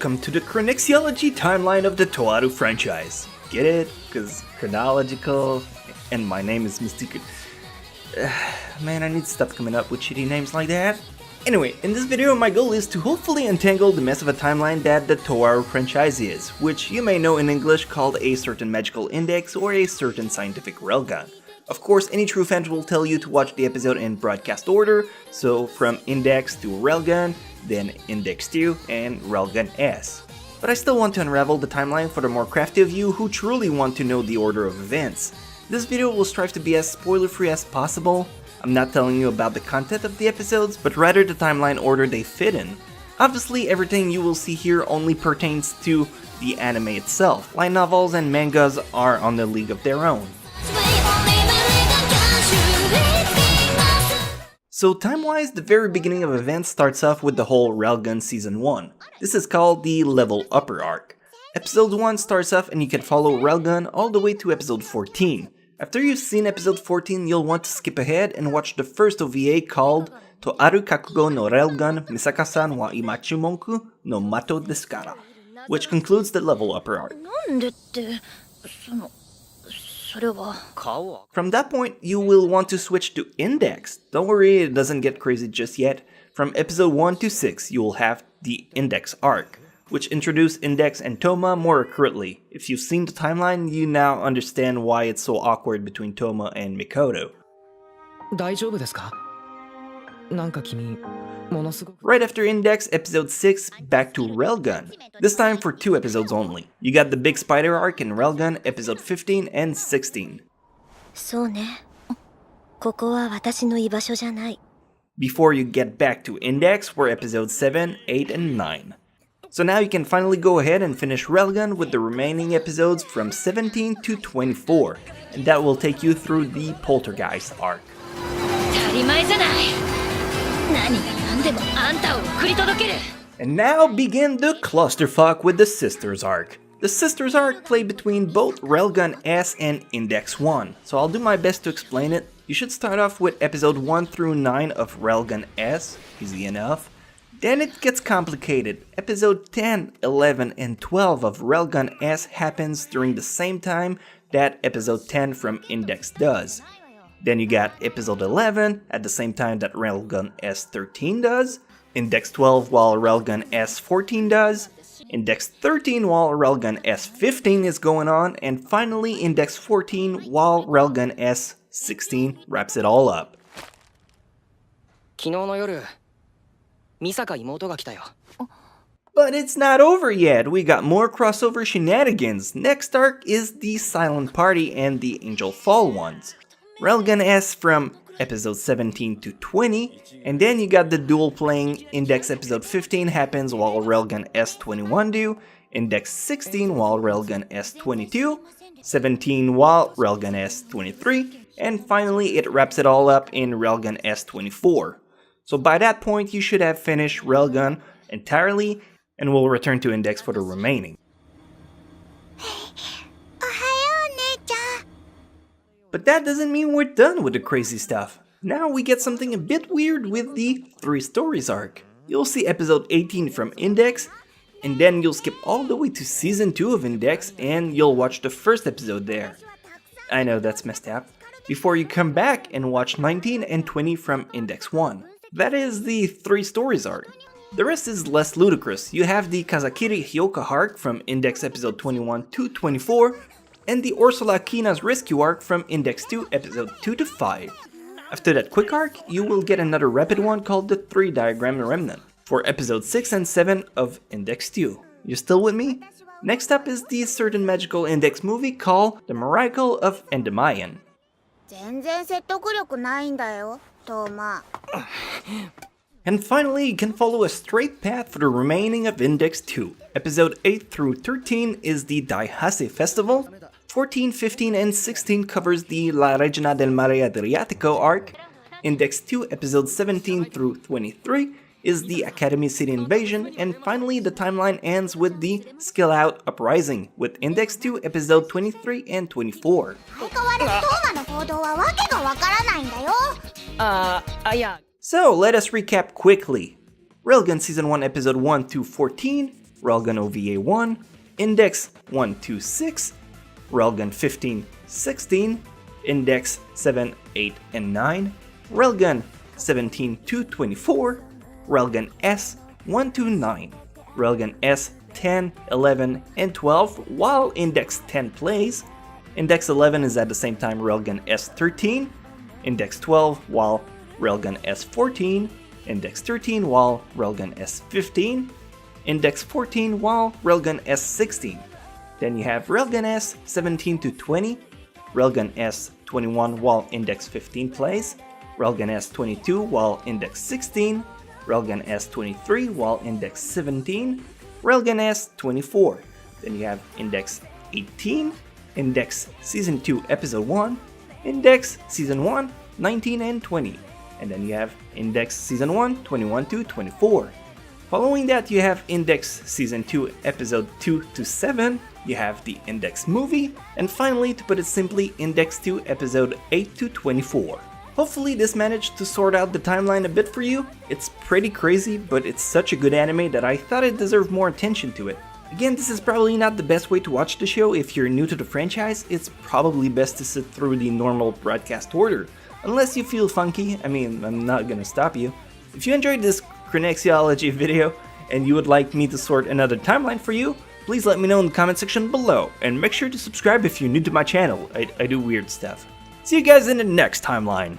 welcome to the Chronexialogy timeline of the Toaru franchise. Get it? Because chronological, and my name is Mystique. Man, I need to stop coming up with shitty names like that. Anyway, in this video my goal is to hopefully untangle the mess of a timeline that the Toaru franchise is, which you may know in English called a certain magical index or a certain scientific railgun. Of course, any true fans will tell you to watch the episode in broadcast order, so from Index to Railgun, then Index 2, and Railgun S. But I still want to unravel the timeline for the more crafty of you who truly want to know the order of events. This video will strive to be as spoiler-free as possible. I'm not telling you about the content of the episodes, but rather the timeline order they fit in. Obviously, everything you will see here only pertains to the anime itself. Light novels and mangas are on a league of their own. So time-wise, the very beginning of events starts off with the whole Railgun Season 1. This is called the Level Upper arc. Episode 1 starts off and you can follow Railgun all the way to episode 14. After you've seen episode 14, you'll want to skip ahead and watch the first OVA called To Aru no Railgun Misaka-san wa Imachumonku no Mato desu kara, which concludes the Level Upper arc. From that point, you will want to switch to Index. Don't worry, it doesn't get crazy just yet. From episode 1 to 6, you will have the Index arc, which introduce Index and Toma more accurately. If you've seen the timeline, you now understand why it's so awkward between Toma and Mikoto. Right after Index, episode 6, back to Railgun. This time for 2 episodes only. You got the big spider arc in Railgun, episode 15 and 16. Before you get back to Index for episodes 7, 8 and 9. So now you can finally go ahead and finish Railgun with the remaining episodes from 17 to 24. And that will take you through the Poltergeist arc. And now begin the clusterfuck with the Sisters arc. The Sisters arc play between both Railgun S and Index 1, so I'll do my best to explain it. You should start off with episode 1 through 9 of Railgun S, easy enough. Then it gets complicated. Episode 10, 11 and 12 of Railgun S happens during the same time that episode 10 from Index does. Then you got episode 11 at the same time that Railgun S13 does, Index 12 while Railgun S14 does, Index 13 while Railgun S15 is going on, and finally Index 14 while Railgun S16 wraps it all up. But it's not over yet, we got more crossover shenanigans. Next arc is the Silent Party and the Angel Fall ones. Railgun S from episode 17 to 20, and then you got the dual playing. Index episode 15 happens while Railgun S21 do, Index 16 while Railgun S22, 17 while Railgun S23, and finally it wraps it all up in Railgun S24. So by that point you should have finished Railgun entirely, and we'll return to Index for the remaining. But that doesn't mean we're done with the crazy stuff. Now we get something a bit weird with the 3 Stories arc. You'll see episode 18 from Index, and then you'll skip all the way to season 2 of Index and you'll watch the first episode there. I know that's messed up. Before you come back and watch 19 and 20 from Index 1. That is the 3 Stories arc. The rest is less ludicrous. You have the Kazakiri Hyoka arc from Index episode 21 to 24, and the Ursula Kina's rescue arc from Index 2 episode 2 to 5. After that quick arc, you will get another rapid one called the 3 Diagram Remnant for episode 6 and 7 of Index 2. You still with me? Next up is the certain magical Index movie called The Miracle of Endymion. And finally, you can follow a straight path for the remaining of Index 2. Episode 8 through 13 is the Daihase Festival. 14, 15, and 16 covers the La Regina del Mare Adriatico arc. Index 2, episodes 17 through 23 is the Academy City Invasion, and finally the timeline ends with the Skill Out Uprising, with Index 2, episode 23 and 24. So let us recap quickly. Railgun Season 1 Episode 1 to 14, Railgun OVA 1, Index 126, Railgun 15-16, Index 7, 8, and 9, Railgun 17-24, Railgun S 129, Railgun S 10, 11, and 12 while Index 10 plays. Index 11 is at the same time Railgun S13, Index 12 while Railgun S14, Index 13 while Railgun S15, Index 14 while Railgun S16. Then you have Railgun S 17-20, Railgun S 21 while Index 15 plays, Railgun S 22 while Index 16, Railgun S 23 while Index 17, Railgun S 24. Then you have Index 18, Index Season 2 Episode 1, Index Season 1 19 and 20, and then you have Index Season 1 21-24. Following that, you have Index Season 2 Episode 2-7, you have the Index movie, and finally, to put it simply, Index 2 Episode 8-24. Hopefully this managed to sort out the timeline a bit for you. It's pretty crazy, but it's such a good anime that I thought it deserved more attention to it. Again, this is probably not the best way to watch the show. If you're new to the franchise, it's probably best to sit through the normal broadcast order. Unless you feel funky, I mean, I'm not gonna stop you. If you enjoyed this Chronexialogy video and you would like me to sort another timeline for you, please let me know in the comment section below, and make sure to subscribe if you're new to my channel. I do weird stuff. See you guys in the next timeline.